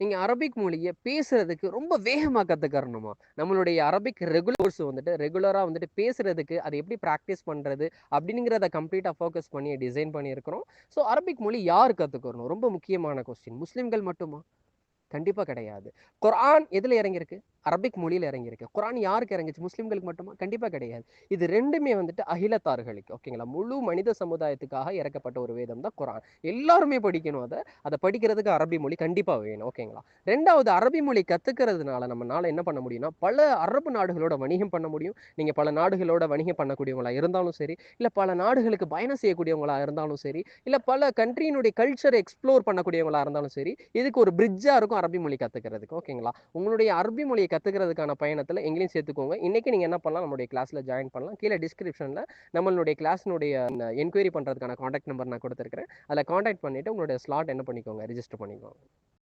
நீங்க அரபிக் மொழிய பேசுறதுக்கு ரொம்ப வேகமா கத்துக்கறணுமா? நம்மளுடைய அரபிக் ரெகுலர் கோர்ஸ் வந்துட்டு ரெகுலரா வந்துட்டு பேசுறதுக்கு அத எப்படி பிராக்டிஸ் பண்றது? அப்படிங்கிறத கம்ப்ளீட்டா ஃபோக்கஸ் பண்ணி டிசைன் பண்ணியிருக்கிறோம். ஸோ அரபிக் மொழி யார் கத்துக்கணும்? ரொம்ப முக்கியமான கொஸ்டின். முஸ்லிம்கள் மட்டுமா? கண்டிப்பா கிடையாது. குர்ஆன் எதுல இறங்கியிருக்கு? அரபிக் மொழியில இறங்கியிருக்கு. குர்ஆன் யாருக்கு இறங்குச்சு? முஸ்லிம்களுக்கு மட்டுமா? கண்டிப்பா கிடையாது. இது 2மே வந்துட்டு அகிலத்தார்களுக்கு, ஓகேங்களா? முழு மனித சமுதாயத்துக்காக இறக்கப்பட்ட ஒரு வேதம் தான் குர்ஆன். எல்லாருமே படிக்கணும் அத. அத படிக்கிறதுக்கு அரபி மொழி கண்டிப்பா வேணும், ஓகேங்களா? 2வது அரபி மொழி கத்துக்கிறதுனால நம்மனால என்ன பண்ண முடியும்னா, பல அரபு நாடுகளோட வணிகம் பண்ண முடியும். நீங்க பல நாடுகளோட வணிகம் பண்ணக்கூடியவங்களா இருந்தாலும் சரி, இல்ல பல நாடுகளுக்கு பயணம் செய்யக்கூடியவங்களா இருந்தாலும் சரி, இல்ல பல கண்ட்ரியினுடைய கல்ச்சர எக்ஸ்ப்ளோர் பண்ணக்கூடியவங்களா இருந்தாலும் சரி, இதுக்கு ஒரு பிரிட்ஜா இருக்கும் அரபி மொழி கத்துக்கிறதுக்கு, ஓகேங்களா? உங்களுடைய அரபி மொழியை கத்துக்கிறதுக்கான பயணத்துல எங்களையும் சேர்த்துக்கோங்க. இன்னைக்கு நீங்க என்ன பண்ணலாம், நம்மளுடைய கிளாஸ்ல ஜாயின் பண்ணலாம். கீழே டிஸ்கிரிப்ஷன்ல நம்மளுடைய கிளாஸ்னுடைய என்கொயரி பண்றதுக்கான கான்டாக்ட் நம்பர் நான் கொடுத்துருக்கிறேன். அதில் கான்டாக்ட் பண்ணிட்டு உங்களுடைய ஸ்லாட் என்ன பண்ணிக்கோங்க, ரிஜிஸ்டர் பண்ணிக்கோங்க.